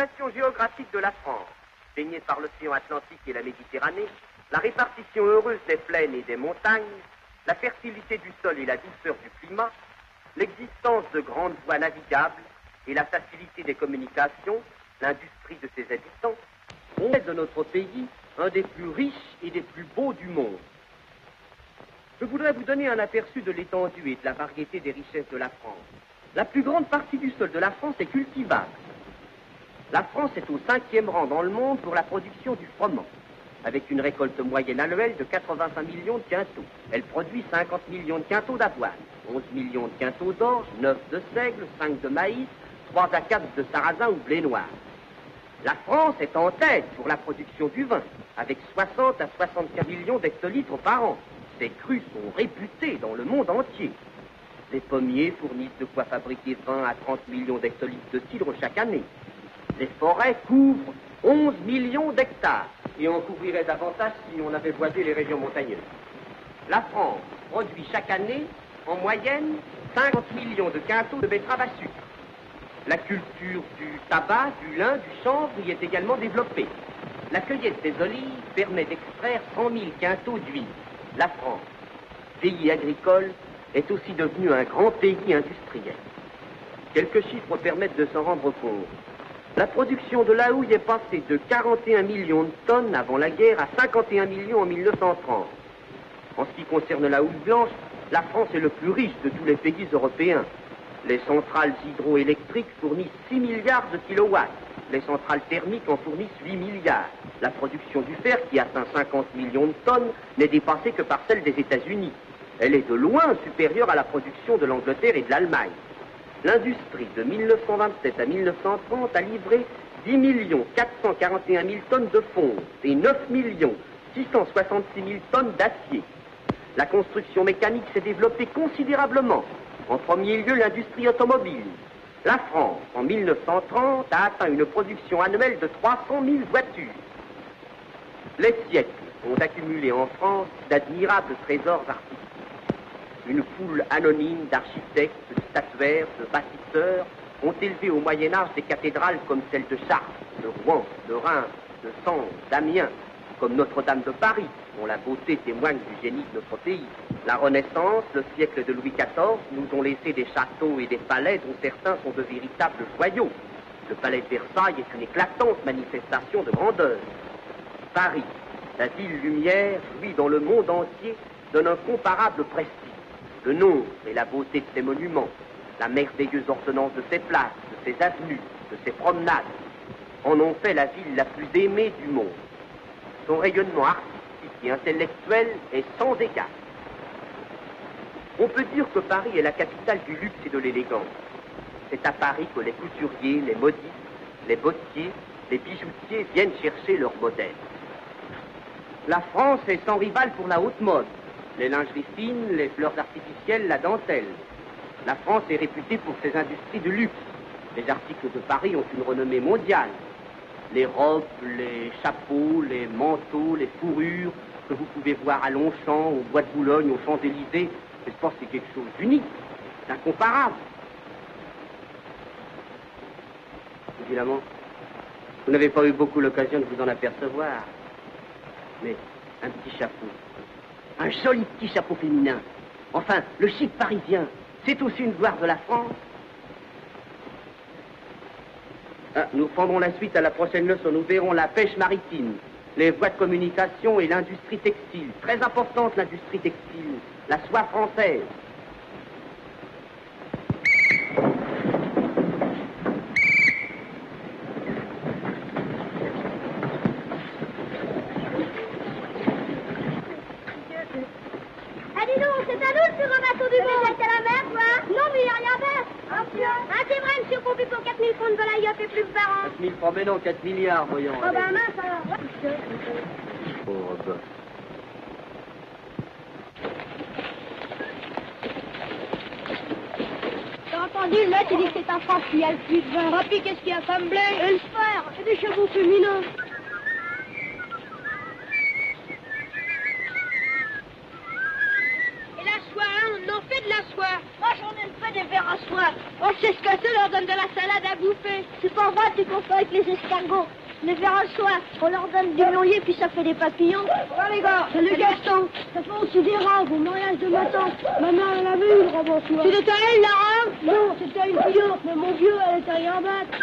situation géographique de la France, baignée par l'océan Atlantique et la Méditerranée, la répartition heureuse des plaines et des montagnes, la fertilité du sol et la douceur du climat, l'existence de grandes voies navigables et la facilité des communications, l'industrie de ses habitants, ont fait de notre pays un des plus riches et des plus beaux du monde. Je voudrais vous donner un aperçu de l'étendue et de la variété des richesses de la France. La plus grande partie du sol de la France est cultivable. La France est au 5e rang dans le monde pour la production du froment, avec une récolte moyenne annuelle de 85 millions de quintaux. Elle produit 50 millions de quintaux d'avoine, 11 millions de quintaux d'orge, 9 de seigle, 5 de maïs, 3 à 4 de sarrasin ou blé noir. La France est en tête pour la production du vin, avec 60 à 75 millions d'hectolitres par an. Ces crus sont réputés dans le monde entier. Les pommiers fournissent de quoi fabriquer 20 à 30 millions d'hectolitres de cidre chaque année. Les forêts couvrent 11 millions d'hectares, et on couvrirait davantage si on avait boisé les régions montagneuses. La France produit chaque année, en moyenne, 50 millions de quintaux de betteraves à sucre. La culture du tabac, du lin, du chanvre y est également développée. La cueillette des olives permet d'extraire 100 000 quintaux d'huile. La France, pays agricole, est aussi devenu un grand pays industriel. Quelques chiffres permettent de s'en rendre compte. La production de la houille est passée de 41 millions de tonnes avant la guerre à 51 millions en 1930. En ce qui concerne la houille blanche, la France est le plus riche de tous les pays européens. Les centrales hydroélectriques fournissent 6 milliards de kilowatts. Les centrales thermiques en fournissent 8 milliards. La production du fer, qui atteint 50 millions de tonnes, n'est dépassée que par celle des États-Unis. Elle est de loin supérieure à la production de l'Angleterre et de l'Allemagne. L'industrie de 1927 à 1930 a livré 10 441 000 tonnes de fonte et 9 666 000 tonnes d'acier. La construction mécanique s'est développée considérablement. En premier lieu, l'industrie automobile. La France, en 1930, a atteint une production annuelle de 300 000 voitures. Les siècles ont accumulé en France d'admirables trésors artistiques. Une foule anonyme d'architectes, de statuaires, de bâtisseurs ont élevé au Moyen-Âge des cathédrales comme celle de Chartres, de Rouen, de Reims, de Sens, d'Amiens, comme Notre-Dame de Paris, dont la beauté témoigne du génie de notre pays. La Renaissance, le siècle de Louis XIV, nous ont laissé des châteaux et des palais dont certains sont de véritables joyaux. Le palais de Versailles est une éclatante manifestation de grandeur. Paris, la ville lumière, jouit dans le monde entier d'un incomparable prestige. Le nombre et la beauté de ses monuments, la merveilleuse ordonnance de ses places, de ses avenues, de ses promenades, en ont fait la ville la plus aimée du monde. Son rayonnement artistique et intellectuel est sans égal. On peut dire que Paris est la capitale du luxe et de l'élégance. C'est à Paris que les couturiers, les modistes, les bottiers, les bijoutiers viennent chercher leurs modèles. La France est sans rival pour la haute mode. Les lingeries fines, les fleurs artificielles, la dentelle. La France est réputée pour ses industries de luxe. Les articles de Paris ont une renommée mondiale. Les robes, les chapeaux, les manteaux, les fourrures que vous pouvez voir à Longchamp, au Bois de Boulogne, aux Champs-Élysées, je pense que c'est quelque chose d'unique, d'incomparable. Évidemment, vous n'avez pas eu beaucoup l'occasion de vous en apercevoir. Mais un petit chapeau, un joli petit chapeau féminin, enfin, le chic parisien, c'est aussi une gloire de la France. Ah, nous prendrons la suite à la prochaine leçon. Nous verrons la pêche maritime, les voies de communication et l'industrie textile. Très importante, l'industrie textile, la soie française. Oh mais non, 4 milliards, voyons. Oh ben mince alors. Oh ben. T'as entendu, le mec, il dit que c'est un France qui a le plus de vin. Papy, qu'est-ce qu'il y a comme blé? Et le fer, et des chevaux féminins. C'est ce que ça leur donne de la salade à bouffer. C'est pas vrai, tu confonds avec les escargots. Les verras le soir, on leur donne du laurier puis ça fait des papillons. Ouais les gars, c'est le Gaston. Ça fait aussi des raves au mariage de ma tante. Maman elle avait une robe en soie. C'était à elle la rave? Non, c'était à une cliente, mais mon vieux elle était à en battre.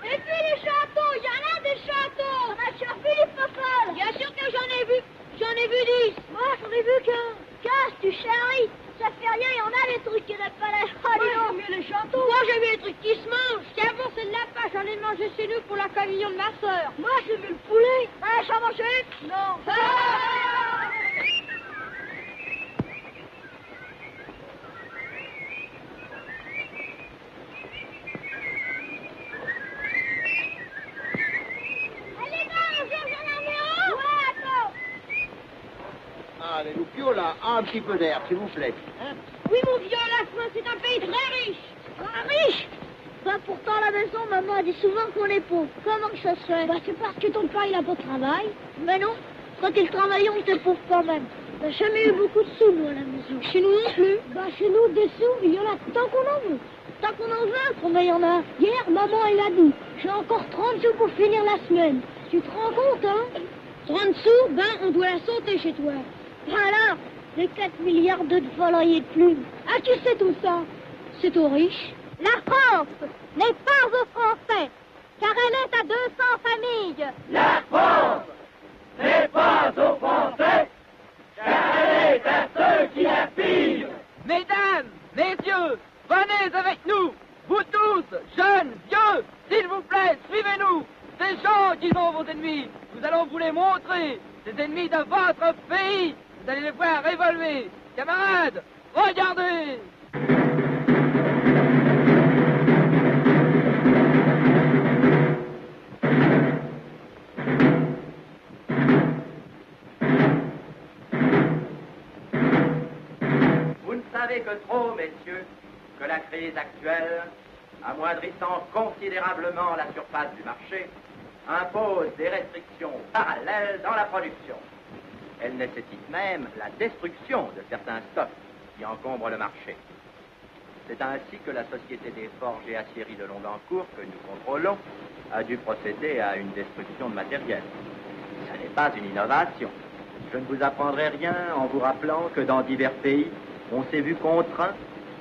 Et puis les châteaux, il y en a des châteaux. On a sur Philippe Foffol. Bien sûr que j'en ai vu 10. Moi j'en ai vu qu'un. Casse, tu charries, ça fait rien, il y en a des trucs qui n'aiment pas la château. Moi j'aime mieux les châteaux. Moi j'ai vu les trucs qui se mangent. Tiens bon, c'est de la pâche, j'en ai mangé chez nous pour la communion de ma soeur. Moi j'ai vu le poulet. Ah, j'en mangeais? Non. Allez, gars, j'en ai un. Ouais, attends. Ah, les loupiaux, là, un petit peu d'air, s'il vous plaît. Hein? Oui, mon vieux, la France, c'est un pays très riche. Riche? Bah, pourtant, à la maison, maman a dit souvent qu'on est pauvre. Comment que ça se fait? Bah, c'est parce que ton père, il a pas de travail. Mais non, quand il travaillait, on était pauvre quand même. On n'a jamais eu beaucoup de sous, nous, à la maison. Chez nous non plus. Bah, chez nous, des sous, il y en a tant qu'on en veut. Tant qu'on en veut, combien il y en a? Hier, maman, elle a dit, j'ai encore 30 sous pour finir la semaine. Tu te rends compte, hein? 30 sous, ben, on doit la sauter chez toi. Voilà, les 4 milliards de volailles de plumes. Ah, tu sais tout ça? C'est aux riches. La France n'est pas aux Français, car elle est à 200 familles. La France n'est pas aux Français, car elle est à ceux qui la pillent. Mesdames, messieurs, venez avec nous, vous tous, jeunes, vieux, s'il vous plaît, suivez-nous. Ces gens qui sont vos ennemis, nous allons vous les montrer, ces ennemis de votre pays. Vous allez les voir évoluer. Camarades, regardez! Vous ne savez que trop, messieurs, que la crise actuelle, amoindrissant considérablement la surface du marché, impose des restrictions parallèles dans la production. Elle nécessite même la destruction de certains stocks qui encombrent le marché. C'est ainsi que la Société des Forges et Aciéries de Longancourt, que nous contrôlons, a dû procéder à une destruction de matériel. Ce n'est pas une innovation. Je ne vous apprendrai rien en vous rappelant que dans divers pays, on s'est vu contraint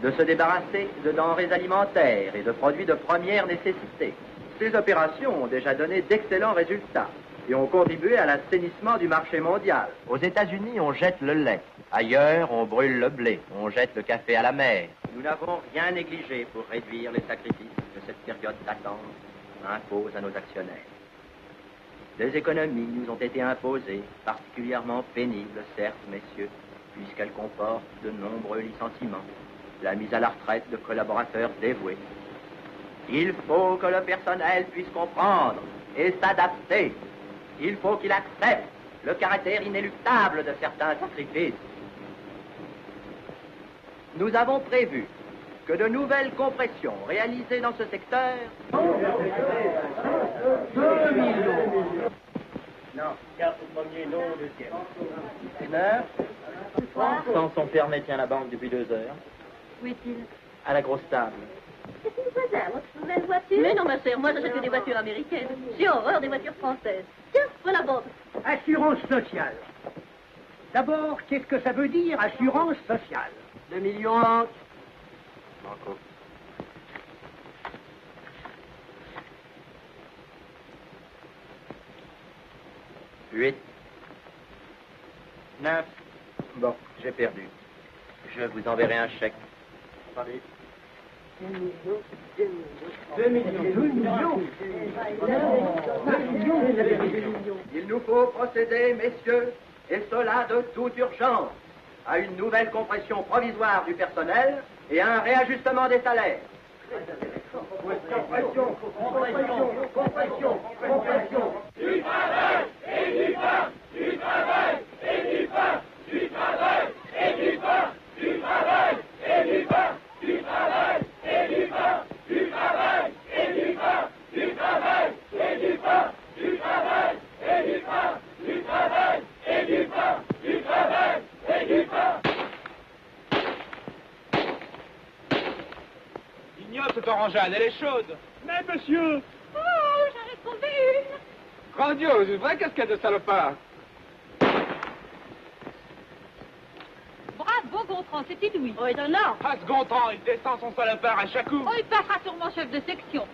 de se débarrasser de denrées alimentaires et de produits de première nécessité. Ces opérations ont déjà donné d'excellents résultats et ont contribué à l'assainissement du marché mondial. Aux États-Unis, on jette le lait. Ailleurs, on brûle le blé. On jette le café à la mer. Nous n'avons rien négligé pour réduire les sacrifices que cette période d'attente impose à nos actionnaires. Des économies nous ont été imposées, particulièrement pénibles, certes, messieurs, puisqu'elles comportent de nombreux licenciements, la mise à la retraite de collaborateurs dévoués. Il faut que le personnel puisse comprendre et s'adapter. Il faut qu'il accepte le caractère inéluctable de certains sacrifices. Nous avons prévu que de nouvelles compressions réalisées dans ce secteur... 2 millions. Non, 4 au premier, non au deuxième. 9. Sans son permet tient la banque depuis 2 heures. Où est-il? À la grosse table. C'est une voisin, votre nouvelle voiture? Mais non, ma sœur, moi j'achète que des voitures américaines. J'ai horreur des voitures françaises. Tiens, voilà Bob. Assurance sociale. D'abord, qu'est-ce que ça veut dire, assurance sociale? 2 millions, Hank. Banco. Huit. 9. Bon, j'ai perdu. Je vous enverrai un chèque. Attendez. 2 millions. Il nous faut procéder, messieurs, et cela de toute urgence, à une nouvelle compression provisoire du personnel et à un réajustement des salaires. Compression. Du travail et du pain, du travail et du pain, du travail et du pain, du travail et du pain, du travail et du pain, du travail et du pain, du travail et du pain, du travail et du pain. clope, cette orangeade, elle est chaude. Mais monsieur! Oh, j'en ai trouvé une. Grandiose, une vraie casquette de salopard. Bravo, Gontran, c'est inouï. Oh, étonnant. Ah, ce Gontran, il descend son salopard à chaque coup. Oh, il passera sûrement chef de section.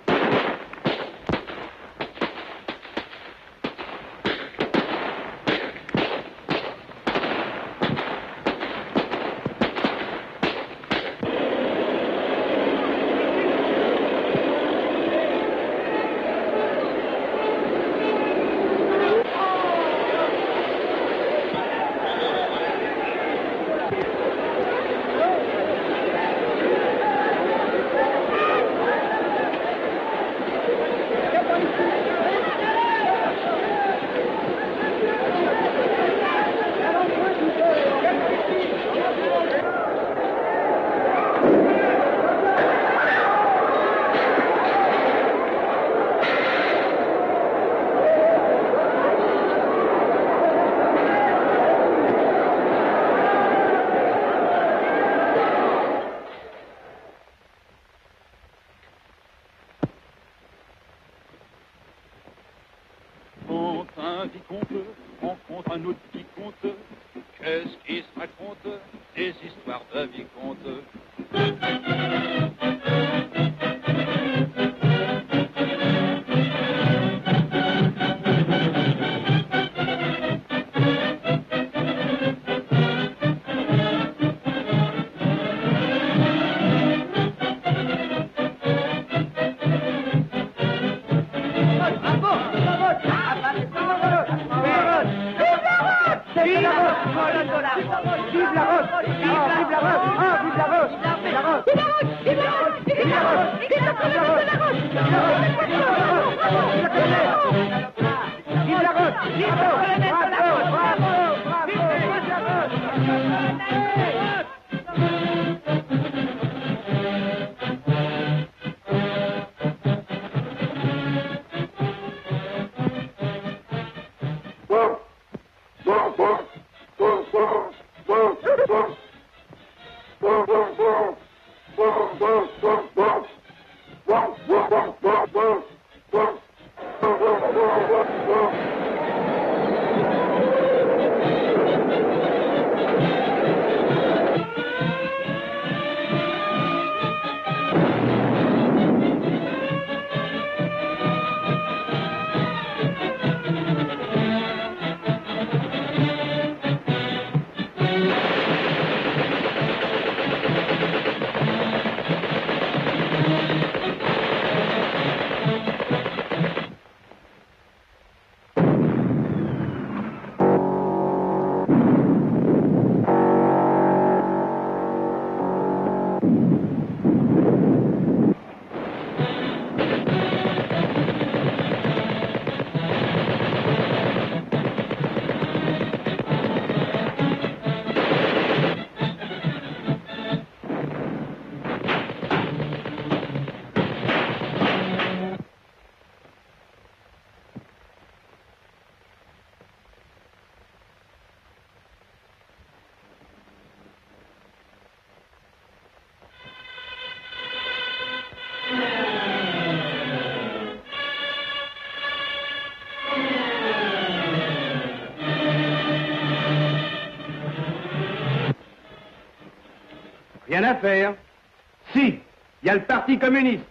Rien à faire. Si, il y a le Parti communiste.